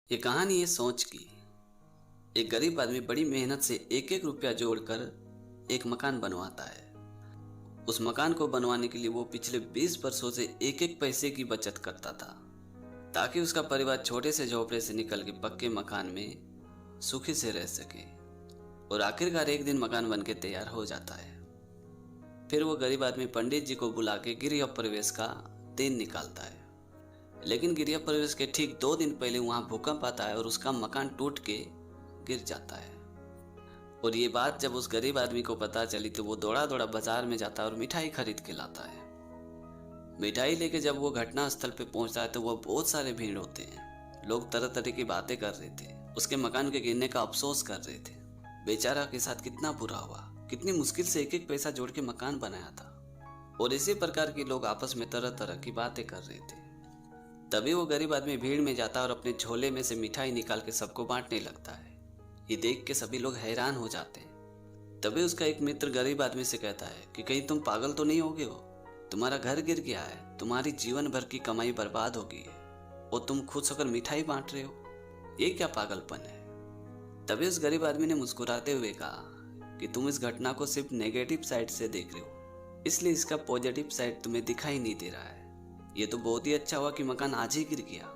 ये कहानी है सोच की। एक गरीब आदमी बड़ी मेहनत से एक एक रुपया जोड़कर एक मकान बनवाता है। उस मकान को बनवाने के लिए वो पिछले 20 वर्षों से एक एक पैसे की बचत करता था, ताकि उसका परिवार छोटे से झोपड़े से निकल के पक्के मकान में सुखी से रह सके। और आखिरकार एक दिन मकान बनके तैयार हो जाता है। फिर वो गरीब आदमी पंडित जी को बुला के गृह प्रवेश का दिन निकालता है। लेकिन गृह प्रवेश के ठीक 2 दिन पहले वहां भूकंप आता है और उसका मकान टूट के गिर जाता है। और ये बात जब उस गरीब आदमी को पता चली तो वो दौड़ा दौड़ा बाजार में जाता है और मिठाई खरीद के लाता है। मिठाई लेके जब वो घटना स्थल पे पहुंचता है तो वो बहुत सारे भीड़ होते हैं। लोग तरह तरह की बातें कर रहे थे, उसके मकान के गिरने का अफसोस कर रहे थे। बेचारा के साथ कितना बुरा हुआ, कितनी मुश्किल से एक एक पैसा जोड़ के मकान बनाया था। और इसी प्रकार के लोग आपस में तरह तरह की बातें कर रहे थे। तभी वो गरीब आदमी भीड़ में जाता है और अपने झोले में से मिठाई निकाल के सबको बांटने लगता है। ये देख के सभी लोग हैरान हो जाते हैं। तभी उसका एक मित्र गरीब आदमी से कहता है कि कहीं तुम पागल तो नहीं हो गए हो? तुम्हारा घर गिर गया है, तुम्हारी जीवन भर की कमाई बर्बाद हो गई है और तुम खुद होकर मिठाई बांट रहे हो, ये क्या पागलपन है? तभी उस गरीब आदमी ने मुस्कुराते हुए कहा कि तुम इस घटना को सिर्फ नेगेटिव साइड से देख रहे हो, इसलिए इसका पॉजिटिव साइड तुम्हें दिखाई नहीं दे रहा है। ये तो बहुत ही अच्छा हुआ कि मकान आज ही गिर गया,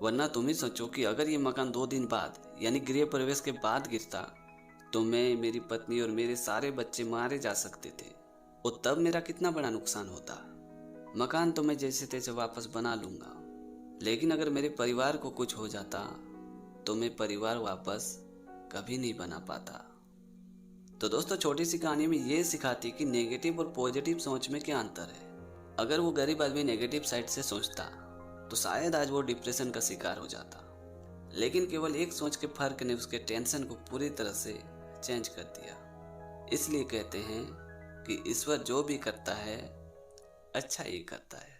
वरना तुम ही सोचो कि अगर ये मकान 2 दिन बाद यानी गृह प्रवेश के बाद गिरता तो मैं, मेरी पत्नी और मेरे सारे बच्चे मारे जा सकते थे और तब मेरा कितना बड़ा नुकसान होता। मकान तो मैं जैसे तैसे वापस बना लूंगा, लेकिन अगर मेरे परिवार को कुछ हो जाता तो मैं परिवार वापस कभी नहीं बना पाता। तो दोस्तों, छोटी सी कहानी में ये सिखाती कि नेगेटिव और पॉजिटिव सोच में क्या अंतर है। अगर वो गरीब आदमी नेगेटिव साइड से सोचता तो शायद आज वो डिप्रेशन का शिकार हो जाता, लेकिन केवल एक सोच के फर्क ने उसके टेंशन को पूरी तरह से चेंज कर दिया। इसलिए कहते हैं कि ईश्वर जो भी करता है अच्छा ही करता है।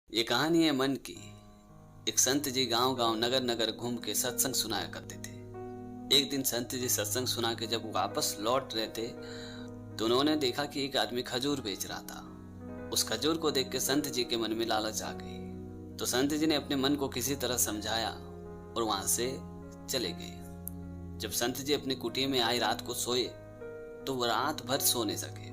ये कहानी है मन की। एक संत जी गांव गांव नगर नगर घूम के सत्संग सुनाया करते थे। एक दिन संत जी सत्संग सुना के जब वापस लौट रहे थे तो उन्होंने देखा कि एक आदमी खजूर बेच रहा था। उस खजूर को देख के संत जी के मन में लालच आ गई, तो संत जी ने अपने मन को किसी तरह समझाया और वहां से चले गए। जब संत जी अपनी कुटिया में आए, रात को सोए तो वो रात भर सो नहीं सके।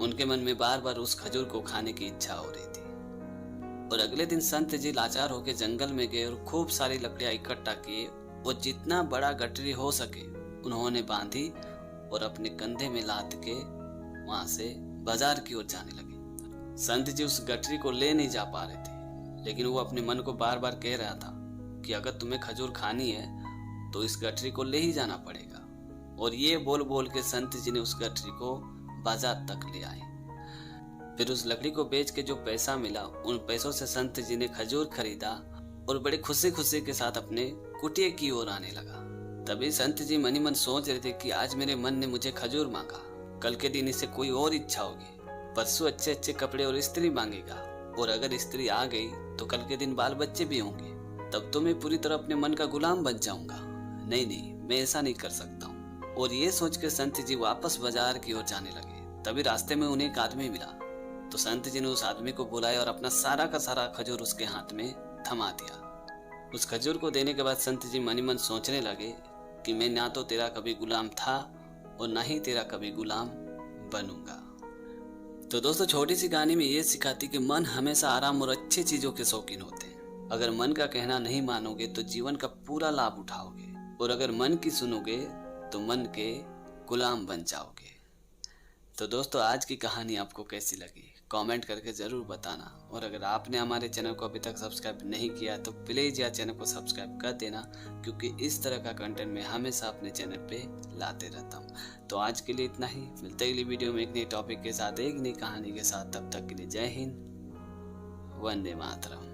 उनके मन में बार बार उस खजूर को खाने की इच्छा हो रही थी। और अगले दिन संत जी लाचार होकर जंगल में गए और खूब सारी लकड़ियां इकट्ठा किए और जितना बड़ा गठरी हो सके उन्होंने बांधी और अपने कंधे में लाद के वहां से बाजार की ओर जाने लगे। संत जी उस गठरी को ले नहीं जा पा रहे थे, लेकिन वो अपने मन को बार बार कह रहा था कि अगर तुम्हें खजूर खानी है तो इस गठरी को ले ही जाना पड़ेगा। और ये बोल बोल के संत जी ने उस गठरी को बाजार तक ले आए। फिर उस लकड़ी को बेच के जो पैसा मिला, उन पैसों से संत जी ने खजूर खरीदा और बड़े खुशी खुशी के साथ अपने कुटिया की ओर आने लगा। तभी संत जी मन ही मन सोच रहे थे कि आज मेरे मन ने मुझे खजूर मांगा, कल के दिन इसे कोई और इच्छा होगी, परसों अच्छे अच्छे कपड़े और स्त्री मांगेगा, और अगर स्त्री आ गई तो कल के दिन बाल बच्चे भी होंगे, तब तो मैं पूरी तरह अपने मन का गुलाम बन जाऊंगा। नहीं नहीं, मैं ऐसा नहीं कर सकता हूँ। और ये सोच के संत जी वापस बाजार की ओर जाने लगे। तभी रास्ते में उन्हें एक आदमी मिला, तो संत जी ने उस आदमी को बुलाया और अपना सारा का सारा खजूर उसके हाथ में थमा दिया। उस खजूर को देने के बाद संत जी मन ही मन सोचने लगे कि मैं ना तो तेरा कभी गुलाम था और ना ही तेरा कभी गुलाम बनूंगा। तो दोस्तों, छोटी सी कहानी में ये सिखाती कि मन हमेशा आराम और अच्छी चीजों के शौकीन होते हैं। अगर मन का कहना नहीं मानोगे तो जीवन का पूरा लाभ उठाओगे, और अगर मन की सुनोगे तो मन के गुलाम बन जाओगे। तो दोस्तों, आज की कहानी आपको कैसी लगी कमेंट करके जरूर बताना। और अगर आपने हमारे चैनल को अभी तक सब्सक्राइब नहीं किया तो प्लीज यार चैनल को सब्सक्राइब कर देना, क्योंकि इस तरह का कंटेंट मैं हमेशा अपने चैनल पे लाते रहता हूँ। तो आज के लिए इतना ही, मिलते अगली वीडियो में एक नई टॉपिक के साथ, एक नई कहानी के साथ। तब तक के लिए जय हिंद, वंदे मातरम।